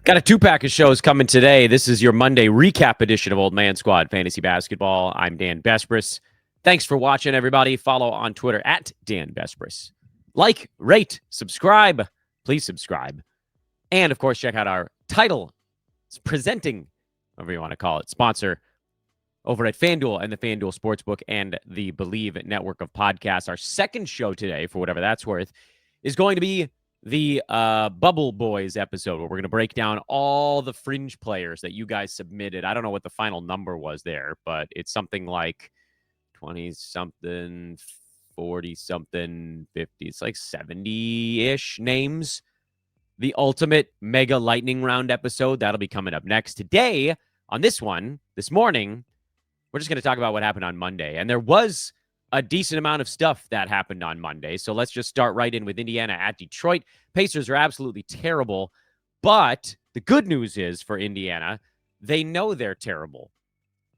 Got a two-pack of shows coming today. This is your Monday recap edition of Old Man Squad Fantasy Basketball. I'm Dan Besbris. Thanks for watching, everybody. Follow on Twitter at Dan Besbris. Like, rate, subscribe. Please subscribe. And, of course, check out our title presenting, whatever you want to call it, sponsor over at FanDuel and the FanDuel Sportsbook and the Believe network of podcasts. Our second show today, for whatever that's worth, is going to be the Bubble Boys episode, where we're going to break down all the fringe players that you guys submitted. I don't know what the final number was there, but it's something like 20-something, 40-something, 50. It's like 70-ish names. The ultimate mega lightning round episode, that'll be coming up next. Today, on this one, this morning, we're just going to talk about what happened on Monday. And there was a decent amount of stuff that happened on Monday. So let's just start right in with Indiana at Detroit. Pacers are absolutely terrible. But the good news is for Indiana, they know they're terrible.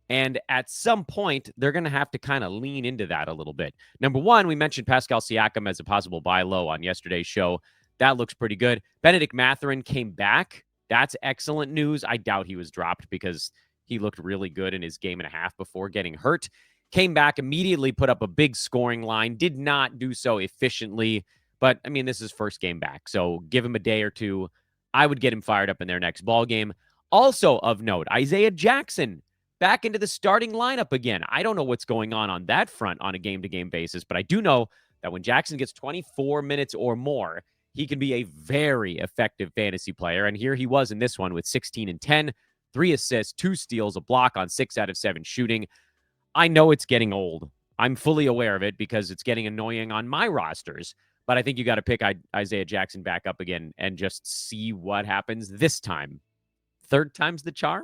And at some point, they're going to have to kind of lean into that a little bit. Number one, we mentioned Pascal Siakam as a possible buy low on yesterday's show. That looks pretty good. Benedict Mathurin came back. That's excellent news. I doubt he was dropped because he looked really good in his game and a half before getting hurt. Came back, immediately put up a big scoring line. Did not do so efficiently. But, I mean, this is first game back. So give him a day or two. I would get him fired up in their next ball game. Also of note, Isaiah Jackson back into the starting lineup again. I don't know what's going on that front on a game-to-game basis, but I do know that when Jackson gets 24 minutes or more, he can be a very effective fantasy player. And here he was in this one with 16 and 10, 3 assists, 2 steals, a block on 6 out of 7 shooting. I know it's getting old. I'm fully aware of it because it's getting annoying on my rosters. But I think you got to pick Isaiah Jackson back up again and just see what happens this time. Third time's the charm?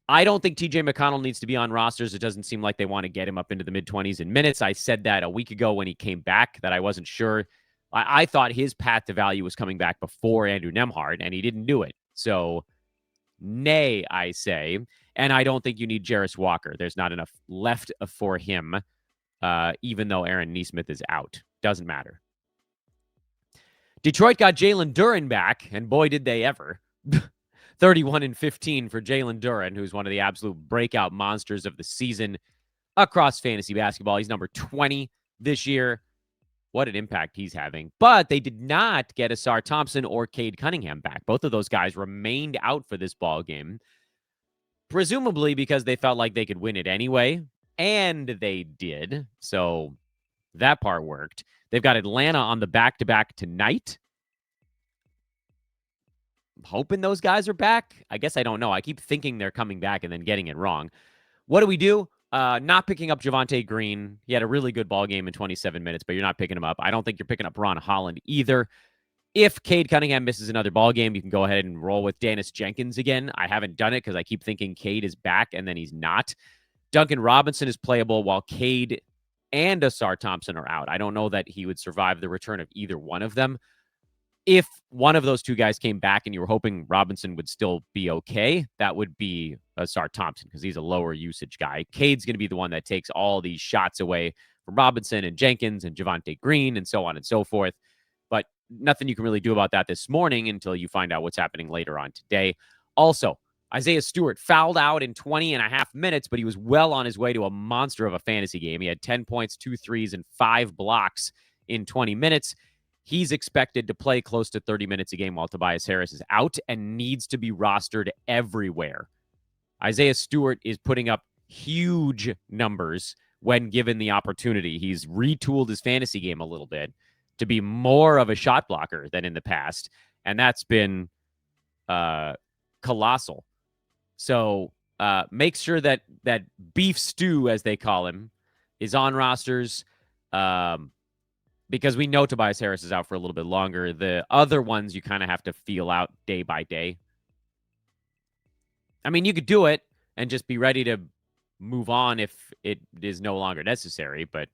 I don't think TJ McConnell needs to be on rosters. It doesn't seem like they want to get him up into the mid-20s in minutes. I said that a week ago when he came back, that I wasn't sure. I thought his path to value was coming back before Andrew Nembhard, and he didn't do it. So, nay, I say. And I don't think you need Jarris Walker. There's not enough left for him, even though Aaron Nesmith is out. Doesn't matter. Detroit got Jalen Duren back, and boy, did they ever. 31 and 15 for Jalen Duren, who's one of the absolute breakout monsters of the season across fantasy basketball. He's number 20 this year. What an impact he's having. But they did not get Asar Thompson or Cade Cunningham back. Both of those guys remained out for this ball game, presumably because they felt like they could win it anyway, and they did. So that part worked. They've got Atlanta on the back-to-back tonight. I'm hoping those guys are back. I guess I don't know. I keep thinking they're coming back and then getting it wrong. What do? Not picking up Javonte Green. He had a really good ball game in 27 minutes, but you're not picking him up. I don't think you're picking up Ron Holland either. If Cade Cunningham misses another ball game, you can go ahead and roll with Dennis Jenkins again. I haven't done it because I keep thinking Cade is back, and then he's not. Duncan Robinson is playable while Cade and Asar Thompson are out. I don't know that he would survive the return of either one of them. If one of those two guys came back and you were hoping Robinson would still be okay, that would be Asar Thompson because he's a lower usage guy. Cade's going to be the one that takes all these shots away from Robinson and Jenkins and Javonte Green and so on and so forth. But nothing you can really do about that this morning until you find out what's happening later on today. Also, Isaiah Stewart fouled out in 20 and a half minutes, but he was well on his way to a monster of a fantasy game. He had 10 points, 2 threes, and 5 blocks in 20 minutes. He's expected to play close to 30 minutes a game while Tobias Harris is out and needs to be rostered everywhere. Isaiah Stewart is putting up huge numbers when given the opportunity. He's retooled his fantasy game a little bit to be more of a shot blocker than in the past, and that's been colossal. So make sure that beef stew, as they call him, is on rosters. Because we know Tobias Harris is out for a little bit longer. The other ones you kind of have to feel out day by day. I mean, you could do it and just be ready to move on if it is no longer necessary, but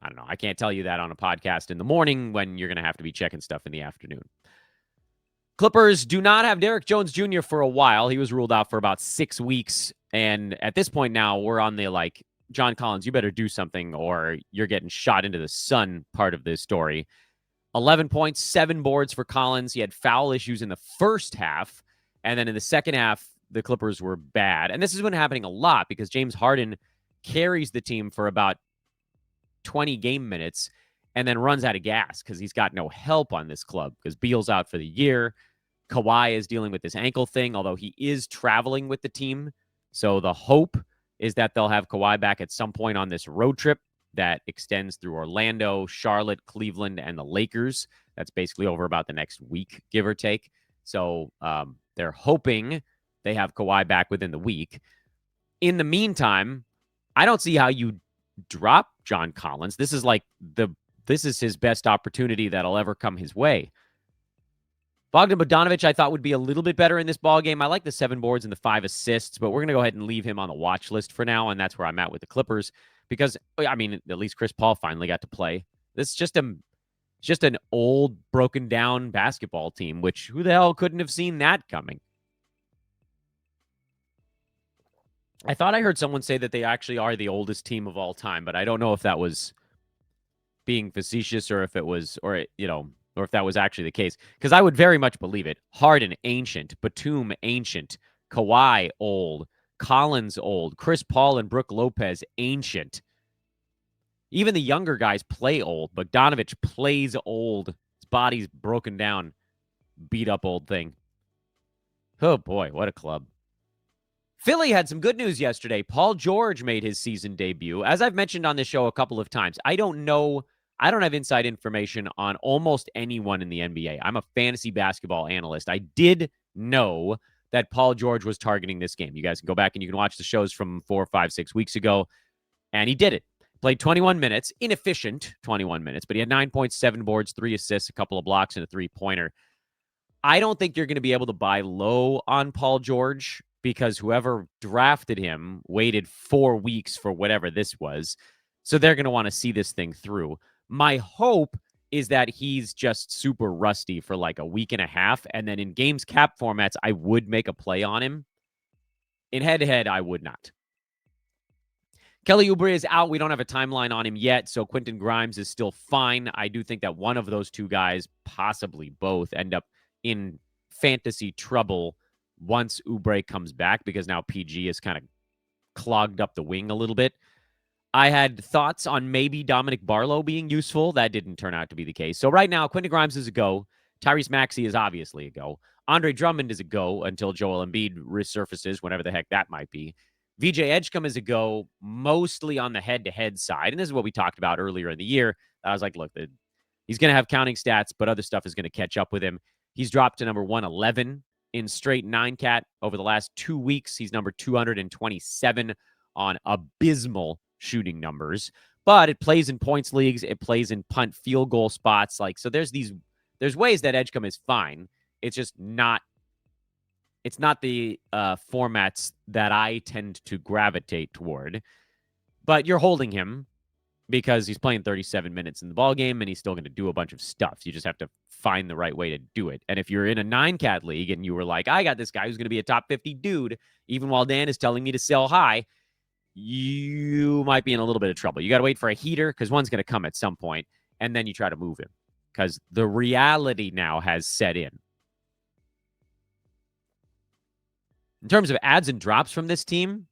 I don't know. I can't tell you that on a podcast in the morning when you're going to have to be checking stuff in the afternoon. Clippers do not have Derrick Jones Jr. for a while. He was ruled out for about 6 weeks, and at this point now, we're on the, John Collins, you better do something or you're getting shot into the sun part of this story. 11 points, 7 boards for Collins. He had foul issues in the first half. And then in the second half, the Clippers were bad. And this has been happening a lot because James Harden carries the team for about 20 game minutes and then runs out of gas because he's got no help on this club because Beal's out for the year. Kawhi is dealing with this ankle thing, although he is traveling with the team. So the hope is that they'll have Kawhi back at some point on this road trip that extends through Orlando, Charlotte, Cleveland, and the Lakers. That's basically over about the next week, give or take. So they're hoping they have Kawhi back within the week. In the meantime, I don't see how you drop John Collins. This is his best opportunity that'll ever come his way. Bogdan Bogdanovic, I thought would be a little bit better in this ball game. I like the 7 boards and the 5 assists, but we're going to go ahead and leave him on the watch list for now, and that's where I'm at with the Clippers because, I mean, at least Chris Paul finally got to play. This is just an old, broken down basketball team, which who the hell couldn't have seen that coming? I thought I heard someone say that they actually are the oldest team of all time, but I don't know if that was being facetious or if it was, or if that was actually the case, because I would very much believe it. Harden, ancient. Batum, ancient. Kawhi, old. Collins, old. Chris Paul and Brook Lopez, ancient. Even the younger guys play old. Bogdanovic plays old. His body's broken down. Beat up old thing. Oh, boy, what a club. Philly had some good news yesterday. Paul George made his season debut. As I've mentioned on this show a couple of times, I don't have inside information on almost anyone in the NBA. I'm a fantasy basketball analyst. I did know that Paul George was targeting this game. You guys can go back and you can watch the shows from 4, 5, 6 weeks ago. And he did it. Played 21 minutes, inefficient 21 minutes, but he had 9.7 boards, 3 assists, a couple of blocks, and a 3-pointer. I don't think you're going to be able to buy low on Paul George because whoever drafted him waited 4 weeks for whatever this was. So they're going to want to see this thing through. My hope is that he's just super rusty for like a week and a half. And then in games cap formats, I would make a play on him. In head-to-head, I would not. Kelly Oubre is out. We don't have a timeline on him yet, so Quentin Grimes is still fine. I do think that one of those two guys, possibly both, end up in fantasy trouble once Oubre comes back because now PG is kind of clogged up the wing a little bit. I had thoughts on maybe Dominic Barlow being useful. That didn't turn out to be the case. So right now, Quentin Grimes is a go. Tyrese Maxey is obviously a go. Andre Drummond is a go until Joel Embiid resurfaces, whenever the heck that might be. VJ Edgecombe is a go, mostly on the head-to-head side. And this is what we talked about earlier in the year. I was like, look, he's going to have counting stats, but other stuff is going to catch up with him. He's dropped to number 111 in straight 9-cat over the last 2 weeks. He's number 227 on abysmal shooting numbers. But it plays in points leagues. It plays in punt field goal spots. So there's ways that Edgecombe is fine. It's just not the formats that I tend to gravitate toward. But you're holding him because he's playing 37 minutes in the ball game and he's still going to do a bunch of stuff. You just have to find the right way to do it. And if you're in a 9-cat league and you were like, I got this guy who's going to be a top 50 dude, even while Dan is telling me to sell high, you might be in a little bit of trouble. You got to wait for a heater because one's going to come at some point, and then you try to move him because the reality now has set in. In terms of adds and drops from this team,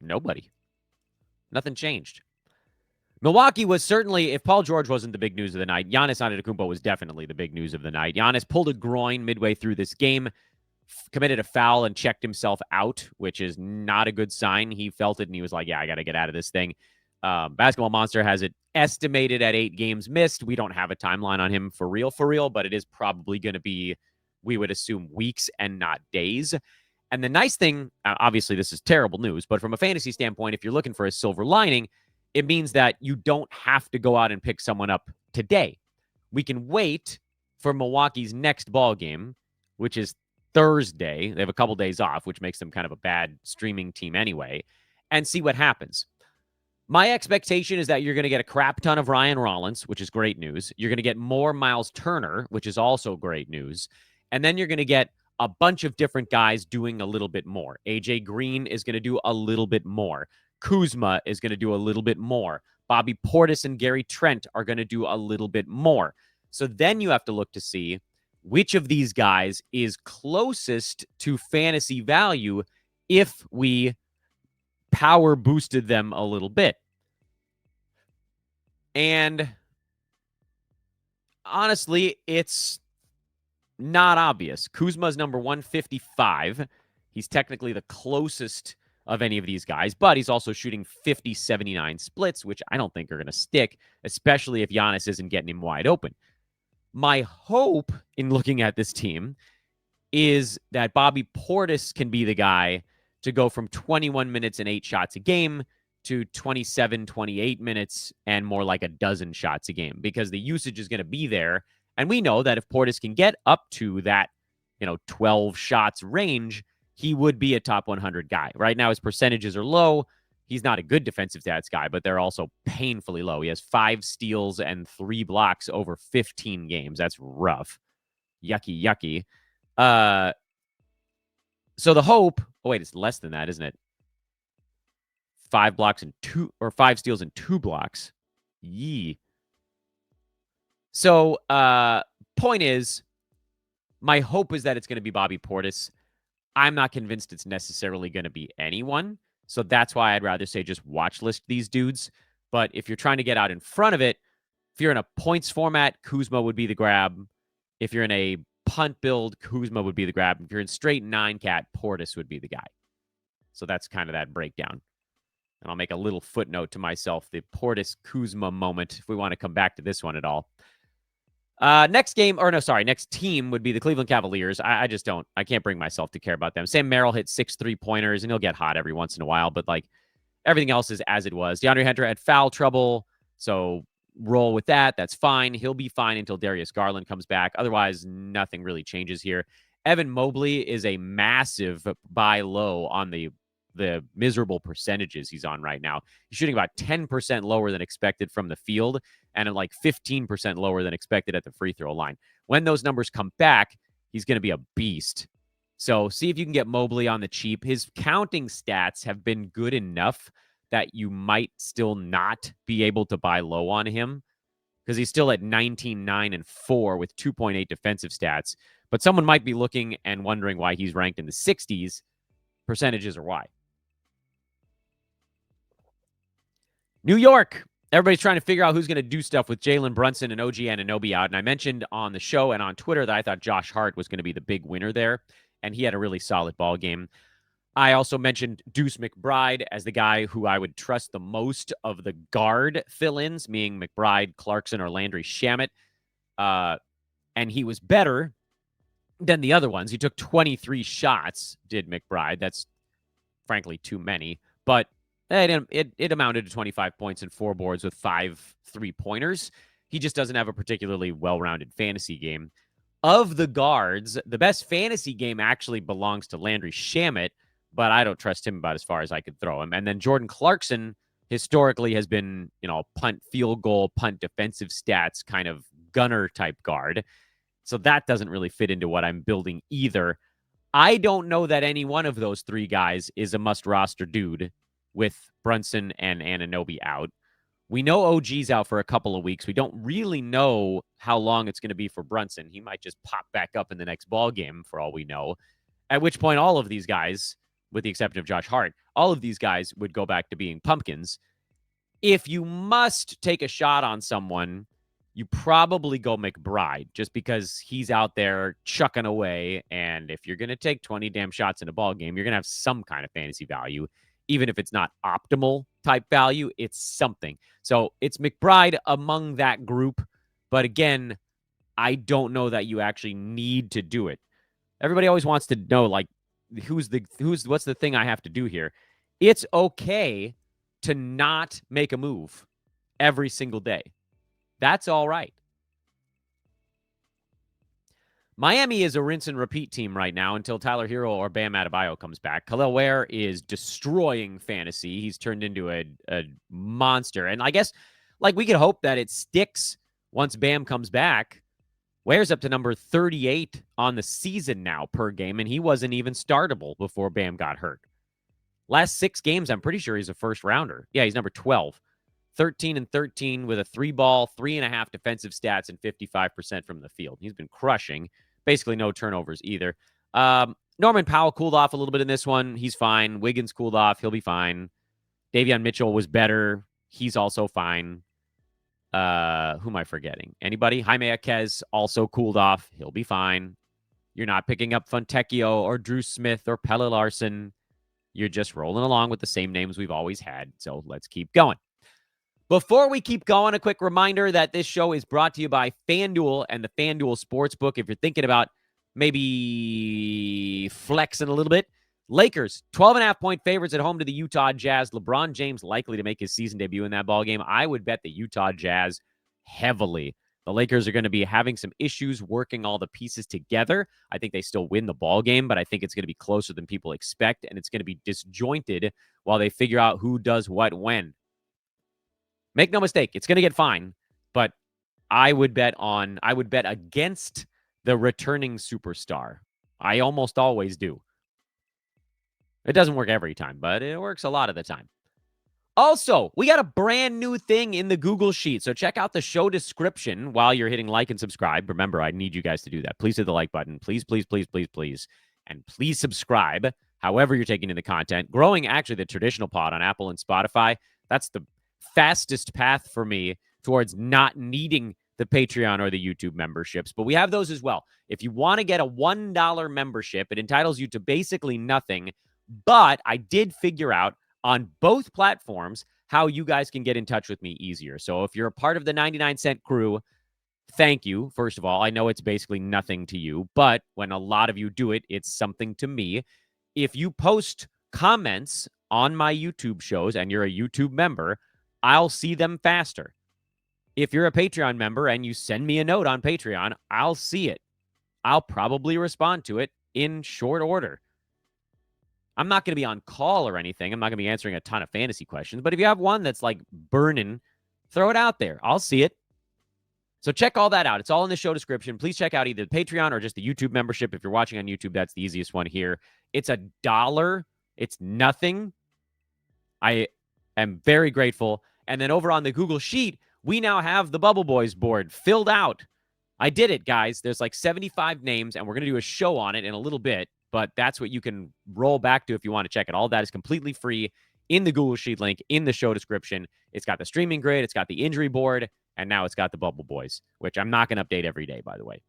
nobody. Nothing changed. Milwaukee was certainly, if Paul George wasn't the big news of the night, Giannis Antetokounmpo was definitely the big news of the night. Giannis pulled a groin midway through this game, committed a foul and checked himself out, which is not a good sign. He felt it and he was like, yeah, I got to get out of this thing. Basketball Monster has it estimated at 8 games missed. We don't have a timeline on him for real, but it is probably going to be, we would assume, weeks and not days. And the nice thing, obviously this is terrible news, but from a fantasy standpoint, if you're looking for a silver lining, it means that you don't have to go out and pick someone up today. We can wait for Milwaukee's next ball game, which is Thursday. They have a couple days off, which makes them kind of a bad streaming team anyway, and see what happens. My expectation is that you're going to get a crap ton of Ryan Rollins, which is great news. You're going to get more Miles Turner, which is also great news. And then you're going to get a bunch of different guys doing a little bit more. AJ Green is going to do a little bit more. Kuzma is going to do a little bit more. Bobby Portis and Gary Trent are going to do a little bit more. So then you have to look to see which of these guys is closest to fantasy value if we power boosted them a little bit. And honestly, it's not obvious. Kuzma's number 155. He's technically the closest of any of these guys, but he's also shooting 50-79 splits, which I don't think are going to stick, especially if Giannis isn't getting him wide open. My hope in looking at this team is that Bobby Portis can be the guy to go from 21 minutes and 8 shots a game to 27, 28 minutes and more like a dozen shots a game, because the usage is going to be there. And we know that if Portis can get up to that, 12 shots range, he would be a top 100 guy. Right now, his percentages are low. He's not a good defensive stats guy, but they're also painfully low. He has 5 steals and 3 blocks over 15 games. That's rough. Yucky, yucky. So the hope, it's less than that, isn't it? 5 steals and 2 blocks. Yee. So, point is, my hope is that it's going to be Bobby Portis. I'm not convinced it's necessarily going to be anyone. So that's why I'd rather say just watch list these dudes. But if you're trying to get out in front of it, if you're in a points format, Kuzma would be the grab. If you're in a punt build, Kuzma would be the grab. If you're in straight 9-cat, Portis would be the guy. So that's kind of that breakdown. And I'll make a little footnote to myself, the Portis Kuzma moment, if we want to come back to this one at all. Next team would be the Cleveland Cavaliers. I can't bring myself to care about them. Sam Merrill hit 6 3-pointers, and he'll get hot every once in a while, but everything else is as it was. DeAndre Hunter had foul trouble, so roll with that. That's fine. He'll be fine until Darius Garland comes back. Otherwise, nothing really changes here. Evan Mobley is a massive buy low on the miserable percentages he's on right now. He's shooting about 10% lower than expected from the field and 15% lower than expected at the free throw line. When those numbers come back, he's going to be a beast. So see if you can get Mobley on the cheap. His counting stats have been good enough that you might still not be able to buy low on him because he's still at 19, 9, and 4 with 2.8 defensive stats. But someone might be looking and wondering why he's ranked in the 60s. Percentages are why. New York. Everybody's trying to figure out who's going to do stuff with Jalen Brunson and OG Anunoby out. And I mentioned on the show and on Twitter that I thought Josh Hart was going to be the big winner there. And he had a really solid ball game. I also mentioned Deuce McBride as the guy who I would trust the most of the guard fill-ins, meaning McBride, Clarkson, or Landry Shamet. And he was better than the other ones. He took 23 shots, did McBride. That's frankly too many. But it amounted to 25 points and 4 boards with 5 3-pointers. He just doesn't have a particularly well-rounded fantasy game. Of the guards, the best fantasy game actually belongs to Landry Shamet, but I don't trust him about as far as I could throw him. And then Jordan Clarkson historically has been, punt field goal, punt defensive stats kind of gunner type guard. So that doesn't really fit into what I'm building either. I don't know that any one of those 3 guys is a must roster dude with Brunson and Anunoby out. We know OG's out for a couple of weeks. We don't really know how long it's going to be for Brunson. He might just pop back up in the next ball game for all we know, at which point all of these guys, with the exception of Josh Hart, all of these guys would go back to being pumpkins. If you must take a shot on someone, you probably go McBride just because he's out there chucking away. And if you're going to take 20 damn shots in a ball game, you're going to have some kind of fantasy value. Even if it's not optimal type value, it's something. So it's McBride among that group. But again, I don't know that you actually need to do it. Everybody always wants to know, what's the thing I have to do here? It's okay to not make a move every single day. That's all right. Miami is a rinse and repeat team right now until Tyler Hero or Bam Adebayo comes back. Khalil Ware is destroying fantasy. He's turned into a monster. And I guess, we could hope that it sticks once Bam comes back. Ware's up to number 38 on the season now per game, and he wasn't even startable before Bam got hurt. Last 6 games, I'm pretty sure he's a first rounder. Yeah, he's number 12. 13 and 13 with a 3-ball, 3.5 defensive stats, and 55% from the field. He's been crushing. Basically, no turnovers either. Norman Powell cooled off a little bit in this one. He's fine. Wiggins cooled off. He'll be fine. Davion Mitchell was better. He's also fine. Who am I forgetting? Anybody? Jaime Jaquez also cooled off. He'll be fine. You're not picking up Fontecchio or Drew Smith or Pelle Larson. You're just rolling along with the same names we've always had. So let's keep going. Before we keep going, a quick reminder that this show is brought to you by FanDuel and the FanDuel Sportsbook. If you're thinking about maybe flexing a little bit, Lakers, 12.5-point favorites at home to the Utah Jazz. LeBron James likely to make his season debut in that ballgame. I would bet the Utah Jazz heavily. The Lakers are going to be having some issues working all the pieces together. I think they still win the ballgame, but I think it's going to be closer than people expect, and it's going to be disjointed while they figure out who does what when. Make no mistake, it's going to get fine, but I would bet against the returning superstar. I almost always do. It doesn't work every time, but it works a lot of the time. Also, we got a brand new thing in the Google Sheet, so check out the show description while you're hitting like and subscribe. Remember, I need you guys to do that. Please hit the like button. Please, please, please, please, please. And please subscribe, however you're taking in the content. Growing, actually, the traditional pod on Apple and Spotify, that's the fastest path for me towards not needing the Patreon or the YouTube memberships. But we have those as well. If you want to get a $1 membership, it entitles you to basically nothing. But I did figure out on both platforms how you guys can get in touch with me easier. So if you're a part of the 99-cent crew, thank you. First of all, I know it's basically nothing to you, but when a lot of you do it, it's something to me. If you post comments on my YouTube shows and you're a YouTube member, I'll see them faster. If you're a Patreon member and you send me a note on Patreon, I'll see it. I'll probably respond to it in short order. I'm not going to be on call or anything. I'm not going to be answering a ton of fantasy questions. But if you have one that's like burning, throw it out there. I'll see it. So check all that out. It's all in the show description. Please check out either the Patreon or just the YouTube membership. If you're watching on YouTube, that's the easiest one here. It's $1. It's nothing. I am very grateful. And then over on the Google Sheet, we now have the Bubble Boys board filled out. I did it, guys. There's like 75 names, and we're going to do a show on it in a little bit. But that's what you can roll back to if you want to check it. All that is completely free in the Google Sheet link in the show description. It's got the streaming grid. It's got the injury board. And now it's got the Bubble Boys, which I'm not going to update every day, by the way.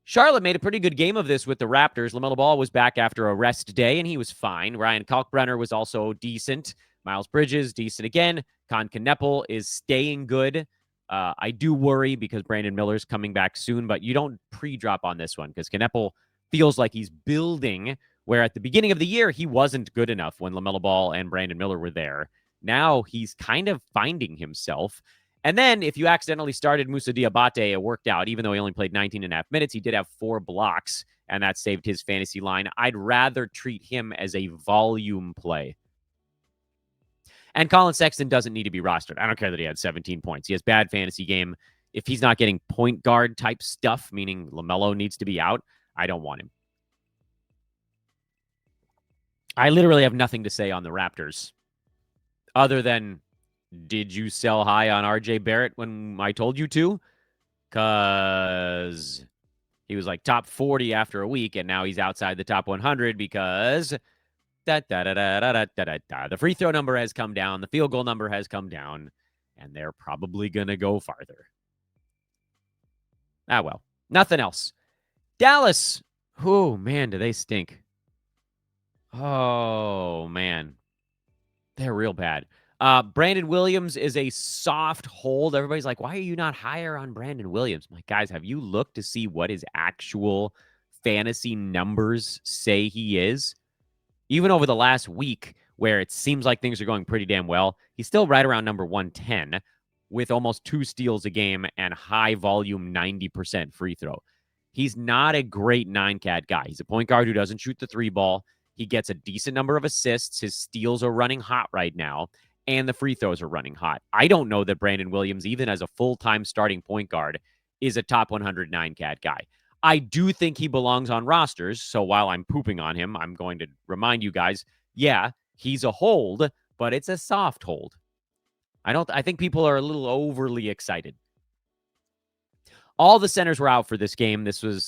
Charlotte made a pretty good game of this with the Raptors. LaMelo Ball was back after a rest day, and he was fine. Ryan Kalkbrenner was also decent. Miles Bridges, decent again. Con Kneppel is staying good. I do worry because Brandon Miller's coming back soon, but you don't pre-drop on this one because Kneppel feels like he's building, where at the beginning of the year, he wasn't good enough when LaMelo Ball and Brandon Miller were there. Now he's kind of finding himself. And then if you accidentally started Moussa Diabate, it worked out. Even though he only played 19.5 minutes, he did have 4 blocks, and that saved his fantasy line. I'd rather treat him as a volume play. And Colin Sexton doesn't need to be rostered. I don't care that he had 17 points. He has bad fantasy game. If he's not getting point guard type stuff, meaning LaMelo needs to be out, I don't want him. I literally have nothing to say on the Raptors other than, did you sell high on RJ Barrett when I told you to? Because he was like top 40 after a week, and now he's outside the top 100 because the free throw number has come down, the field goal number has come down, and they're probably going to go farther. Ah, well, nothing else. Dallas. Oh, man, do they stink. Oh, man. They're real bad. Brandon Williams is a soft hold. Everybody's like, why are you not higher on Brandon Williams? I'm like, guys, have you looked to see what his actual fantasy numbers say he is? Even over the last week, where it seems like things are going pretty damn well, he's still right around number 110 with almost 2 steals a game and high volume 90% free throw. He's not a great 9-cat guy. He's a point guard who doesn't shoot the 3 ball. He gets a decent number of assists. His steals are running hot right now, and the free throws are running hot. I don't know that Brandon Williams, even as a full-time starting point guard, is a top 100 9-cat guy. I do think he belongs on rosters, so while I'm pooping on him, I'm going to remind you guys, yeah, He's a hold, but it's a soft hold. I think people are a little overly excited. All the centers were out for this game. This was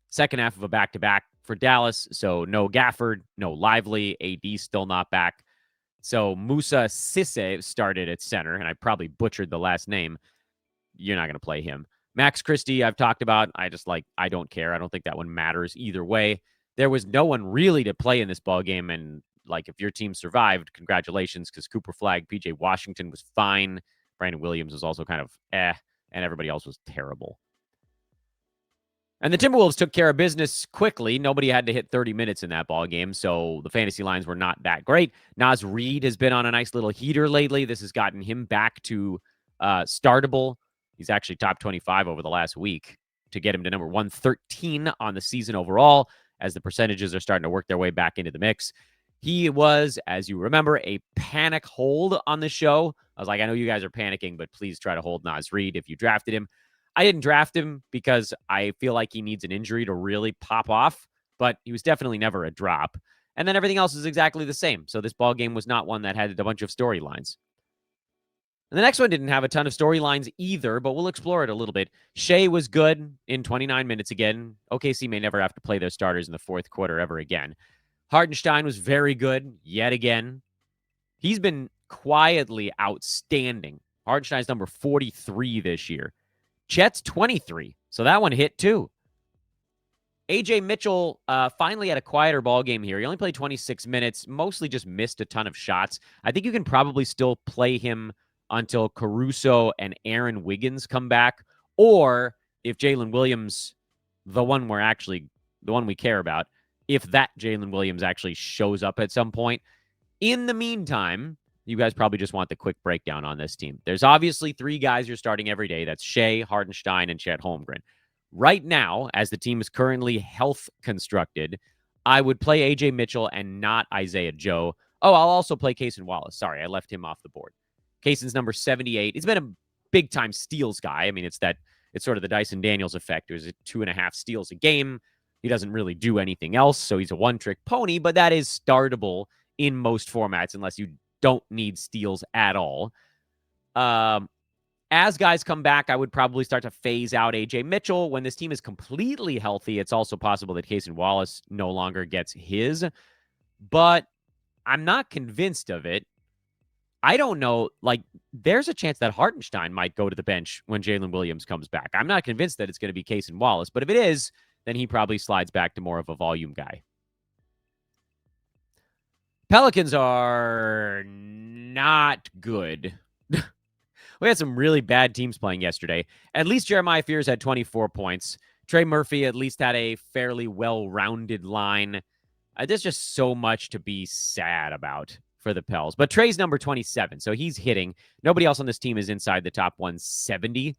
second half of a back-to-back for Dallas. So no Gafford, no Lively. AD still not back. So Musa Sisse started at center, and I probably butchered the last name. You're not going to play him. Max Christie, I've talked about. I don't care. I don't think that one matters either way. There was no one really to play in this ball game, and if your team survived, congratulations, because Cooper Flagg, PJ Washington was fine. Brandon Williams was also kind of and everybody else was terrible. And the Timberwolves took care of business quickly. Nobody had to hit 30 minutes in that ball game, so the fantasy lines were not that great. Naz Reid has been on a nice little heater lately. This has gotten him back to startable. He's actually top 25 over the last week to get him to number 113 on the season overall, as the percentages are starting to work their way back into the mix. He was, as you remember, a panic hold on the show. I was like, I know you guys are panicking, but please try to hold Naz Reid if you drafted him. I didn't draft him because I feel like he needs an injury to really pop off, but he was definitely never a drop. And then everything else is exactly the same. So this ball game was not one that had a bunch of storylines. And the next one didn't have a ton of storylines either, but we'll explore it a little bit. Shea was good in 29 minutes again. OKC may never have to play their starters in the fourth quarter ever again. Hartenstein was very good yet again. He's been quietly outstanding. Hartenstein's number 43 this year. Chet's 23, so that one hit too. AJ Mitchell finally had a quieter ball game here. He only played 26 minutes, mostly just missed a ton of shots. I think you can probably still play him until Caruso and Aaron Wiggins come back, or if Jalen Williams, the one we care about, if that Jalen Williams actually shows up at some point. In the meantime, you guys probably just want the quick breakdown on this team. There's obviously three guys you're starting every day. That's Shea, Hartenstein, and Chet Holmgren. Right now, as the team is currently health constructed, I would play AJ Mitchell and not Isaiah Joe. Oh, I'll also play Cason Wallace. Sorry, I left him off the board. Cason's number 78. He's been a big-time steals guy. I mean, it's sort of the Dyson Daniels effect. There's 2.5 steals a game. He doesn't really do anything else, so he's a one-trick pony, but that is startable in most formats unless you don't need steals at all. As guys come back, I would probably start to phase out AJ Mitchell. When this team is completely healthy, it's also possible that Cason Wallace no longer gets his, but I'm not convinced of it. I don't know. There's a chance that Hartenstein might go to the bench when Jalen Williams comes back. I'm not convinced that it's going to be Cason Wallace, but if it is, then he probably slides back to more of a volume guy. Pelicans are not good. We had some really bad teams playing yesterday. At least Jeremiah Fears had 24 points. Trey Murphy at least had a fairly well-rounded line. There's just so much to be sad about for the Pels. But Trey's number 27, so he's hitting. Nobody else on this team is inside the top 170.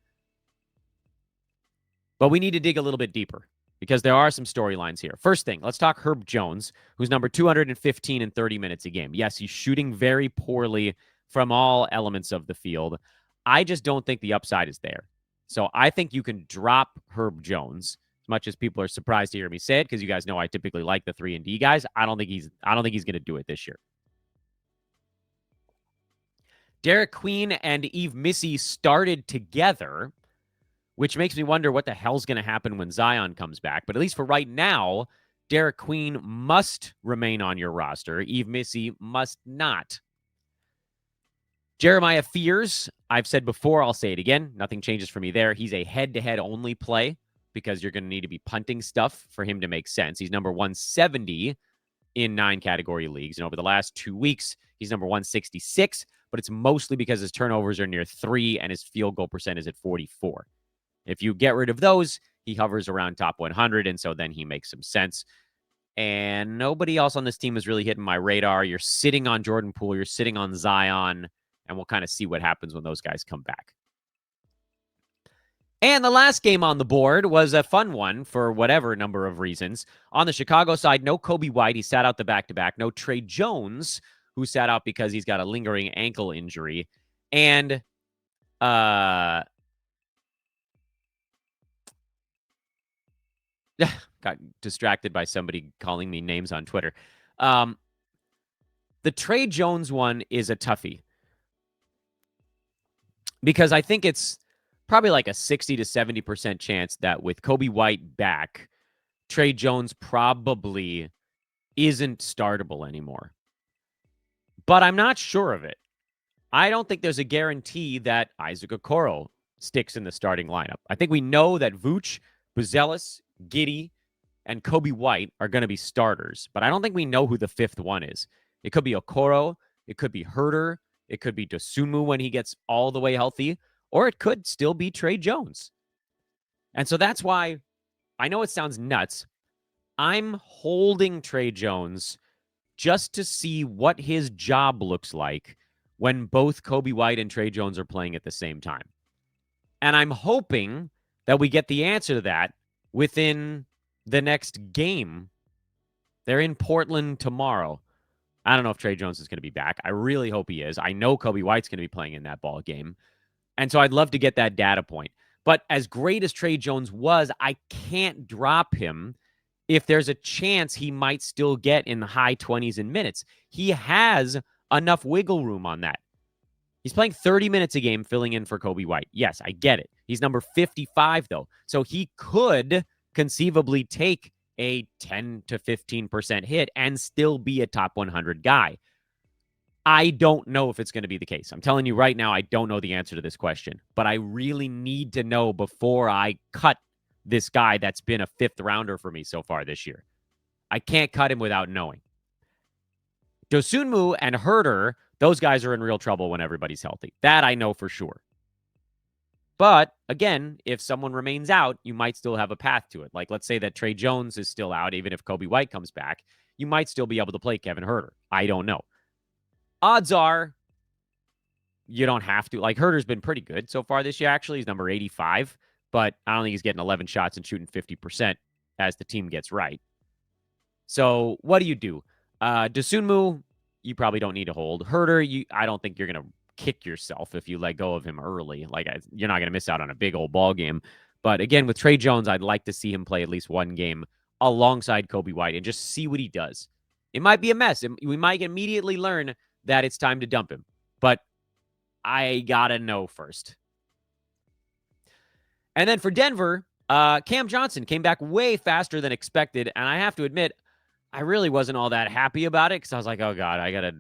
But we need to dig a little bit deeper because there are some storylines here. First thing, let's talk Herb Jones, who's number 215 in 30 minutes a game. Yes, he's shooting very poorly from all elements of the field. I just don't think the upside is there. So I think you can drop Herb Jones, as much as people are surprised to hear me say it, because you guys know I typically like the 3-and-D guys. I don't think he's going to do it this year. Derek Queen and Yves Missy started together, which makes me wonder what the hell's going to happen when Zion comes back. But at least for right now, Derek Queen must remain on your roster. Yves Missy must not. Jeremiah Fears, I've said before, I'll say it again. Nothing changes for me there. He's a head-to-head only play because you're going to need to be punting stuff for him to make sense. He's number 170 in 9 category leagues. And over the last 2 weeks, he's number 166, but it's mostly because his turnovers are near 3 and his field goal percent is at 44. If you get rid of those, he hovers around top 100, and so then he makes some sense. And nobody else on this team is really hitting my radar. You're sitting on Jordan Poole. You're sitting on Zion, and we'll kind of see what happens when those guys come back. And the last game on the board was a fun one for whatever number of reasons. On the Chicago side, no Kobe White. He sat out the back-to-back. No Trey Jones, who sat out because he's got a lingering ankle injury. And got distracted by somebody calling me names on Twitter. The Trey Jones one is a toughie because I think it's probably like a 60 to 70% chance that with Kobe White back, Trey Jones probably isn't startable anymore. But I'm not sure of it. I don't think there's a guarantee that Isaac Okoro sticks in the starting lineup. I think we know that Vooch, Buzelis, Giddey, and Kobe White are going to be starters, but I don't think we know who the fifth one is. It could be Okoro, it could be Herter, it could be Dosunmu when he gets all the way healthy, or it could still be Trey Jones. And so that's why I know it sounds nuts. I'm holding Trey Jones just to see what his job looks like when both Kobe White and Trey Jones are playing at the same time. And I'm hoping that we get the answer to that within the next game. They're in Portland tomorrow. I don't know if Trey Jones is going to be back. I really hope he is. I know Kobe White's going to be playing in that ball game. And so I'd love to get that data point. But as great as Trey Jones was, I can't drop him if there's a chance he might still get in the high 20s in minutes. He has enough wiggle room on that. He's playing 30 minutes a game filling in for Kobe White. Yes, I get it. He's number 55, though. So he could conceivably take a 10 to 15% hit and still be a top 100 guy. I don't know if it's going to be the case. I'm telling you right now, I don't know the answer to this question, but I really need to know before I cut this guy that's been a fifth rounder for me so far this year. I can't cut him without knowing. Dosunmu and Herter, those guys are in real trouble when everybody's healthy. That I know for sure. But again, if someone remains out, you might still have a path to it. Like, let's say that Trey Jones is still out, even if Kobe White comes back, you might still be able to play Kevin Herter. I don't know. Odds are you don't have to. Like, Herter's been pretty good so far this year, actually. He's number 85, but I don't think he's getting 11 shots and shooting 50% as the team gets right. So what do you do? Dosunmu, you probably don't need to hold. Herter, I don't think you're going to kick yourself if you let go of him early. Like, you're not going to miss out on a big old ball game. But again, with Trey Jones, I'd like to see him play at least one game alongside Kobe White and just see what he does. It might be a mess. We might immediately learn that it's time to dump him. But I got to know first. And then for Denver, Cam Johnson came back way faster than expected. And I have to admit, I really wasn't all that happy about it because I was like, oh, God, I got to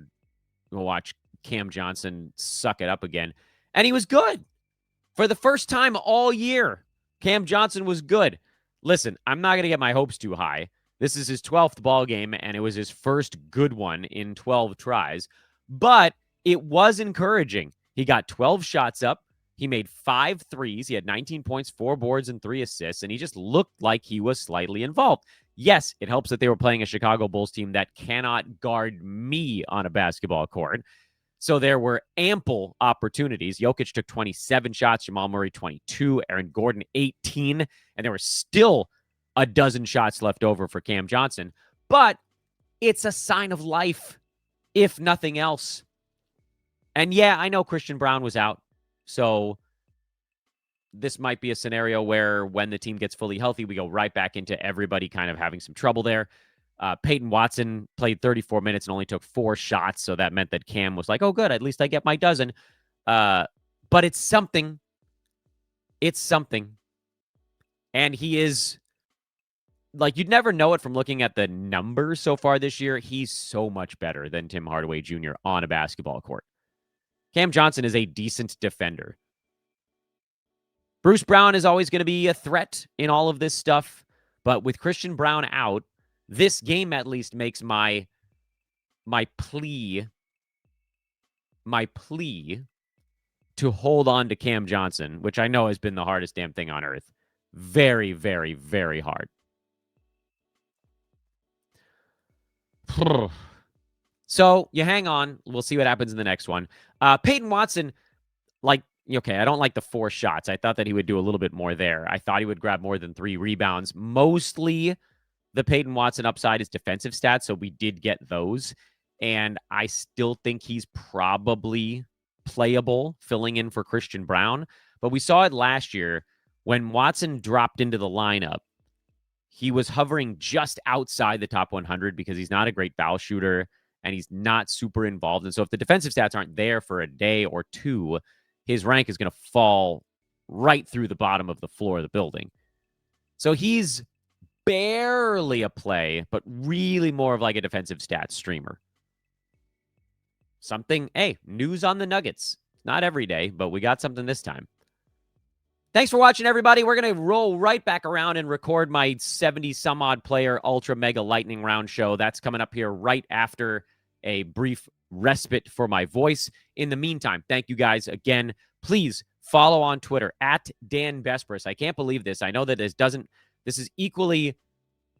go watch Cam Johnson suck it up again. And he was good. For the first time all year, Cam Johnson was good. Listen, I'm not going to get my hopes too high. This is his 12th ball game, and it was his first good one in 12 tries. But it was encouraging. He got 12 shots up. He made 5 threes. He had 19 points, 4 boards, and 3 assists, and he just looked like he was slightly involved. Yes, it helps that they were playing a Chicago Bulls team that cannot guard me on a basketball court. So there were ample opportunities. Jokic took 27 shots, Jamal Murray 22, Aaron Gordon 18, and there were still a dozen shots left over for Cam Johnson. But it's a sign of life, if nothing else. And yeah, I know Christian Braun was out, so this might be a scenario where when the team gets fully healthy, we go right back into everybody kind of having some trouble there. Peyton Watson played 34 minutes and only took 4 shots, so that meant that Cam was like, oh, good, at least I get my dozen. But it's something. It's something. And he is, like, you'd never know it from looking at the numbers so far this year. He's so much better than Tim Hardaway Jr. on a basketball court. Cam Johnson is a decent defender. Bruce Brown is always going to be a threat in all of this stuff, but with Christian Braun out, this game at least makes my plea to hold on to Cam Johnson, which I know has been the hardest damn thing on earth. Very, very, very hard. So you hang on. We'll see what happens in the next one. Peyton Watson, okay, I don't like the 4 shots. I thought that he would do a little bit more there. I thought he would grab more than 3 rebounds. Mostly the Peyton Watson upside is defensive stats, so we did get those. And I still think he's probably playable, filling in for Christian Braun. But we saw it last year when Watson dropped into the lineup. He was hovering just outside the top 100 because he's not a great foul shooter. and he's not super involved. And so if the defensive stats aren't there for a day or two, his rank is going to fall right through the bottom of the floor of the building. So he's barely a play, but really more of like a defensive stats streamer. Something, hey, news on the Nuggets. Not every day, but we got something this time. Thanks for watching, everybody. We're going to roll right back around and record my 70-some-odd player Ultra Mega Lightning Round show. That's coming up here right after a brief respite for my voice. In the meantime, thank you guys again. Please follow on Twitter at Dan Besbris. I can't believe this. I know that this is equally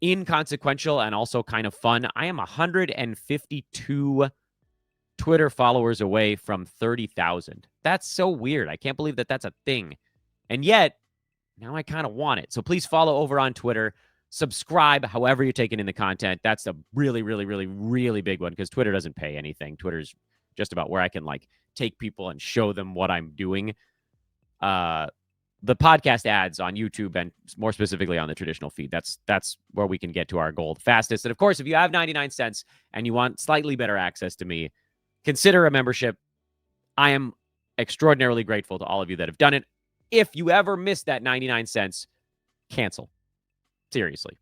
inconsequential and also kind of fun. I am 152 Twitter followers away from 30,000. That's so weird. I can't believe that that's a thing. And yet, now I kind of want it. So please follow over on Twitter. Subscribe however you're taking in the content. That's a really, really, really, really big one because Twitter doesn't pay anything. Twitter's just about where I can like take people and show them what I'm doing. The podcast ads on YouTube and more specifically on the traditional feed. That's where we can get to our goal the fastest. And of course, if you have 99 cents and you want slightly better access to me, consider a membership. I am extraordinarily grateful to all of you that have done it. If you ever miss that 99 cents, cancel. Seriously.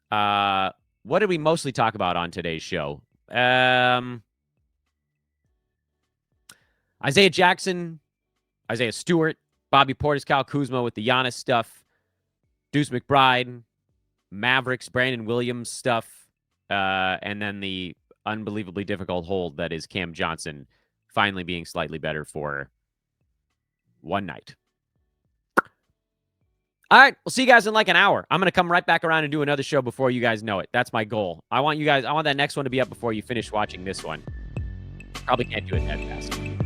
What did we mostly talk about on today's show? Isaiah Jackson, Isaiah Stewart, Bobby Portis, Kyle Kuzma with the Giannis stuff, Deuce McBride, Mavericks, Brandon Williams stuff, and then the unbelievably difficult hold that is Cam Johnson finally being slightly better for one night. All right, we'll see you guys in like an hour. I'm going to come right back around and do another show before you guys know it. That's my goal. I want that next one to be up before you finish watching this one. Probably can't do it that fast.